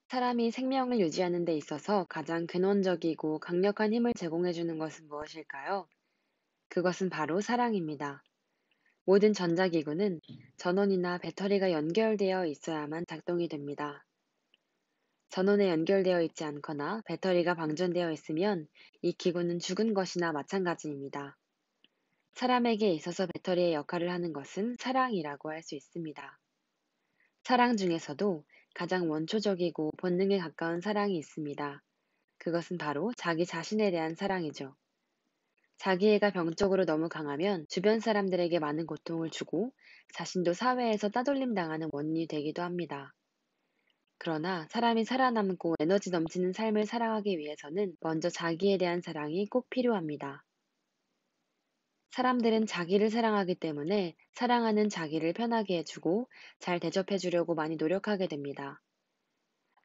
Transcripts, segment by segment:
사람이 생명을 유지하는 데 있어서 가장 근원적이고 강력한 힘을 제공해 주는 것은 무엇일까요? 그것은 바로 사랑입니다. 모든 전자기구는 전원이나 배터리가 연결되어 있어야만 작동이 됩니다. 전원에 연결되어 있지 않거나 배터리가 방전되어 있으면 이 기구는 죽은 것이나 마찬가지입니다. 사람에게 있어서 배터리의 역할을 하는 것은 사랑이라고 할 수 있습니다. 사랑 중에서도 가장 원초적이고 본능에 가까운 사랑이 있습니다. 그것은 바로 자기 자신에 대한 사랑이죠. 자기애가 병적으로 너무 강하면 주변 사람들에게 많은 고통을 주고 자신도 사회에서 따돌림 당하는 원인이 되기도 합니다. 그러나 사람이 살아남고 에너지 넘치는 삶을 살아가기 위해서는 먼저 자기에 대한 사랑이 꼭 필요합니다. 사람들은 자기를 사랑하기 때문에 사랑하는 자기를 편하게 해주고 잘 대접해 주려고 많이 노력하게 됩니다.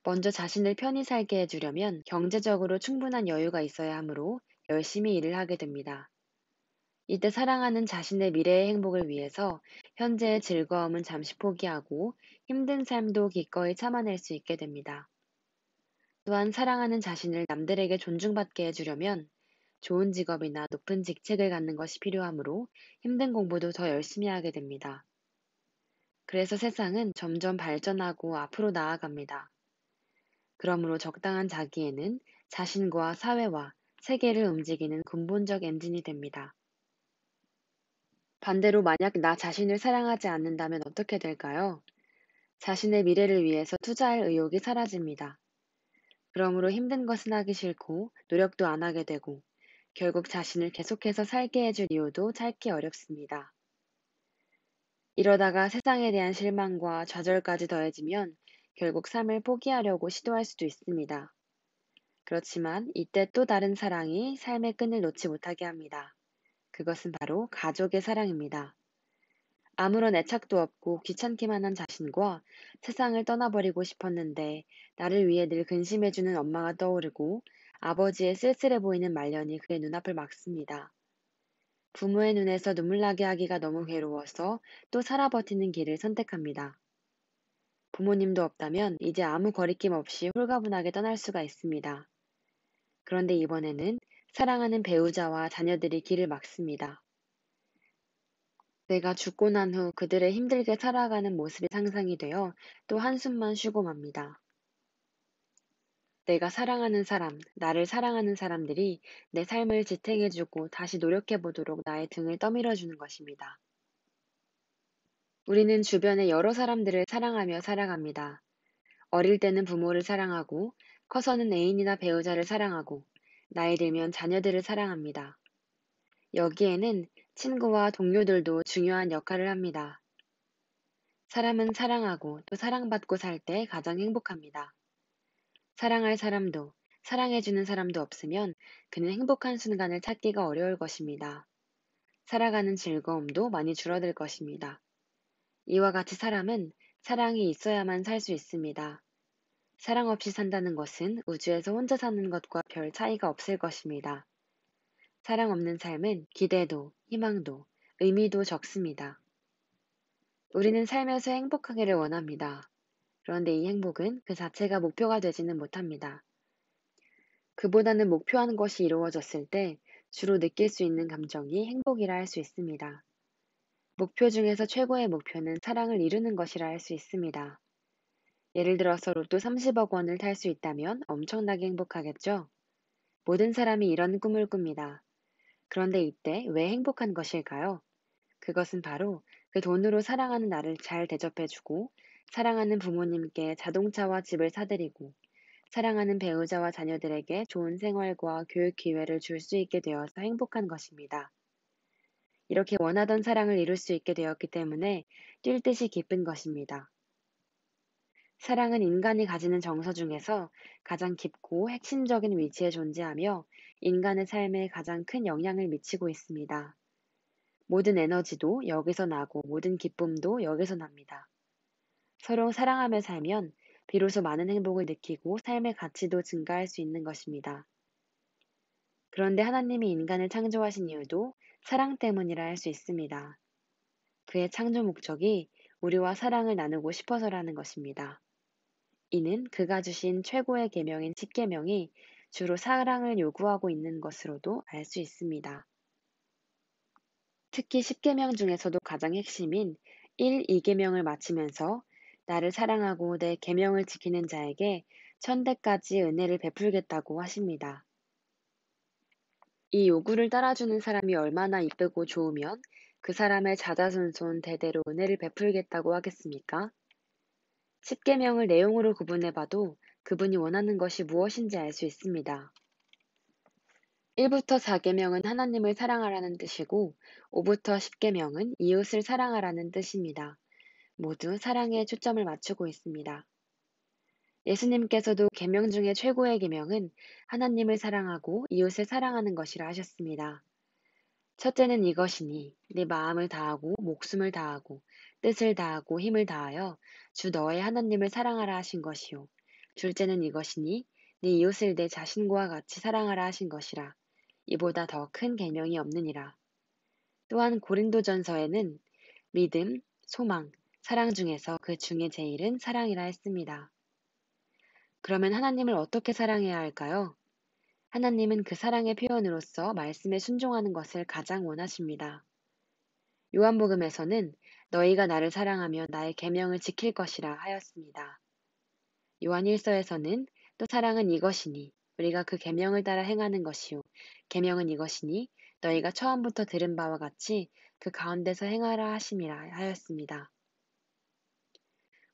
먼저 자신을 편히 살게 해주려면 경제적으로 충분한 여유가 있어야 하므로 열심히 일을 하게 됩니다. 이때 사랑하는 자신의 미래의 행복을 위해서 현재의 즐거움은 잠시 포기하고 힘든 삶도 기꺼이 참아낼 수 있게 됩니다. 또한 사랑하는 자신을 남들에게 존중받게 해주려면 좋은 직업이나 높은 직책을 갖는 것이 필요하므로 힘든 공부도 더 열심히 하게 됩니다. 그래서 세상은 점점 발전하고 앞으로 나아갑니다. 그러므로 적당한 자기애는 자신과 사회와 세계를 움직이는 근본적 엔진이 됩니다. 반대로 만약 나 자신을 사랑하지 않는다면 어떻게 될까요? 자신의 미래를 위해서 투자할 의욕이 사라집니다. 그러므로 힘든 것은 하기 싫고 노력도 안 하게 되고 결국 자신을 계속해서 살게 해줄 이유도 찾기 어렵습니다. 이러다가 세상에 대한 실망과 좌절까지 더해지면 결국 삶을 포기하려고 시도할 수도 있습니다. 그렇지만 이때 또 다른 사랑이 삶의 끈을 놓지 못하게 합니다. 그것은 바로 가족의 사랑입니다. 아무런 애착도 없고 귀찮기만 한 자신과 세상을 떠나버리고 싶었는데 나를 위해 늘 근심해주는 엄마가 떠오르고 아버지의 쓸쓸해 보이는 말년이 그의 눈앞을 막습니다. 부모의 눈에서 눈물 나게 하기가 너무 괴로워서 또 살아 버티는 길을 선택합니다. 부모님도 없다면 이제 아무 거리낌 없이 홀가분하게 떠날 수가 있습니다. 그런데 이번에는 사랑하는 배우자와 자녀들이 길을 막습니다. 내가 죽고 난 후 그들의 힘들게 살아가는 모습이 상상이 되어 또 한숨만 쉬고 맙니다. 내가 사랑하는 사람, 나를 사랑하는 사람들이 내 삶을 지탱해주고 다시 노력해보도록 나의 등을 떠밀어주는 것입니다. 우리는 주변의 여러 사람들을 사랑하며 살아갑니다. 어릴 때는 부모를 사랑하고, 커서는 애인이나 배우자를 사랑하고, 나이 들면 자녀들을 사랑합니다. 여기에는 친구와 동료들도 중요한 역할을 합니다. 사람은 사랑하고 또 사랑받고 살 때 가장 행복합니다. 사랑할 사람도, 사랑해주는 사람도 없으면 그는 행복한 순간을 찾기가 어려울 것입니다. 살아가는 즐거움도 많이 줄어들 것입니다. 이와 같이 사람은 사랑이 있어야만 살 수 있습니다. 사랑 없이 산다는 것은 우주에서 혼자 사는 것과 별 차이가 없을 것입니다. 사랑 없는 삶은 기대도, 희망도, 의미도 적습니다. 우리는 삶에서 행복하기를 원합니다. 그런데 이 행복은 그 자체가 목표가 되지는 못합니다. 그보다는 목표한 것이 이루어졌을 때 주로 느낄 수 있는 감정이 행복이라 할 수 있습니다. 목표 중에서 최고의 목표는 사랑을 이루는 것이라 할 수 있습니다. 예를 들어서 로또 30억 원을 탈 수 있다면 엄청나게 행복하겠죠? 모든 사람이 이런 꿈을 꿉니다. 그런데 이때 왜 행복한 것일까요? 그것은 바로 그 돈으로 사랑하는 나를 잘 대접해주고, 사랑하는 부모님께 자동차와 집을 사드리고, 사랑하는 배우자와 자녀들에게 좋은 생활과 교육 기회를 줄 수 있게 되어서 행복한 것입니다. 이렇게 원하던 사랑을 이룰 수 있게 되었기 때문에 뛸 듯이 기쁜 것입니다. 사랑은 인간이 가지는 정서 중에서 가장 깊고 핵심적인 위치에 존재하며 인간의 삶에 가장 큰 영향을 미치고 있습니다. 모든 에너지도 여기서 나고 모든 기쁨도 여기서 납니다. 서로 사랑하며 살면 비로소 많은 행복을 느끼고 삶의 가치도 증가할 수 있는 것입니다. 그런데 하나님이 인간을 창조하신 이유도 사랑 때문이라 할 수 있습니다. 그의 창조 목적이 우리와 사랑을 나누고 싶어서라는 것입니다. 이는 그가 주신 최고의 계명인 십계명이 주로 사랑을 요구하고 있는 것으로도 알 수 있습니다. 특히 십계명 중에서도 가장 핵심인 1, 2계명을 마치면서 나를 사랑하고 내 계명을 지키는 자에게 천대까지 은혜를 베풀겠다고 하십니다. 이 요구를 따라주는 사람이 얼마나 이쁘고 좋으면 그 사람의 자자손손 대대로 은혜를 베풀겠다고 하겠습니까? 십계명을 내용으로 구분해봐도 그분이 원하는 것이 무엇인지 알 수 있습니다. 1부터 4계명은 하나님을 사랑하라는 뜻이고 5부터 10계명은 이웃을 사랑하라는 뜻입니다. 모두 사랑에 초점을 맞추고 있습니다. 예수님께서도 계명 중에 최고의 계명은 하나님을 사랑하고 이웃을 사랑하는 것이라 하셨습니다. 첫째는 이것이니 내 마음을 다하고 목숨을 다하고 뜻을 다하고 힘을 다하여 주 너의 하나님을 사랑하라 하신 것이요. 둘째는 이것이니 네 이웃을 내 자신과 같이 사랑하라 하신 것이라. 이보다 더 큰 계명이 없느니라. 또한 고린도전서에는 믿음, 소망, 사랑 중에서 그 중에 제일은 사랑이라 했습니다. 그러면 하나님을 어떻게 사랑해야 할까요? 하나님은 그 사랑의 표현으로서 말씀에 순종하는 것을 가장 원하십니다. 요한복음에서는 너희가 나를 사랑하며 나의 계명을 지킬 것이라 하였습니다. 요한 1서에서는 또 사랑은 이것이니 우리가 그 계명을 따라 행하는 것이요 계명은 이것이니 너희가 처음부터 들은 바와 같이 그 가운데서 행하라 하심이라 하였습니다.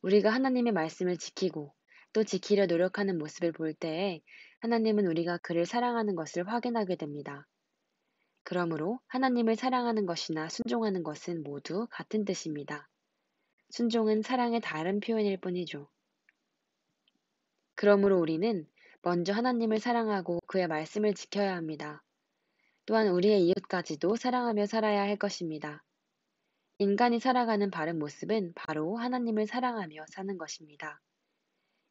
우리가 하나님의 말씀을 지키고 또 지키려 노력하는 모습을 볼 때에 하나님은 우리가 그를 사랑하는 것을 확인하게 됩니다. 그러므로 하나님을 사랑하는 것이나 순종하는 것은 모두 같은 뜻입니다. 순종은 사랑의 다른 표현일 뿐이죠. 그러므로 우리는 먼저 하나님을 사랑하고 그의 말씀을 지켜야 합니다. 또한 우리의 이웃까지도 사랑하며 살아야 할 것입니다. 인간이 살아가는 바른 모습은 바로 하나님을 사랑하며 사는 것입니다.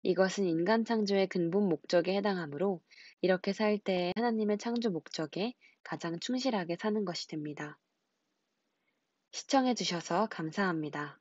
이것은 인간 창조의 근본 목적에 해당하므로 이렇게 살 때에 하나님의 창조 목적에 가장 충실하게 사는 것이 됩니다. 시청해 주셔서 감사합니다.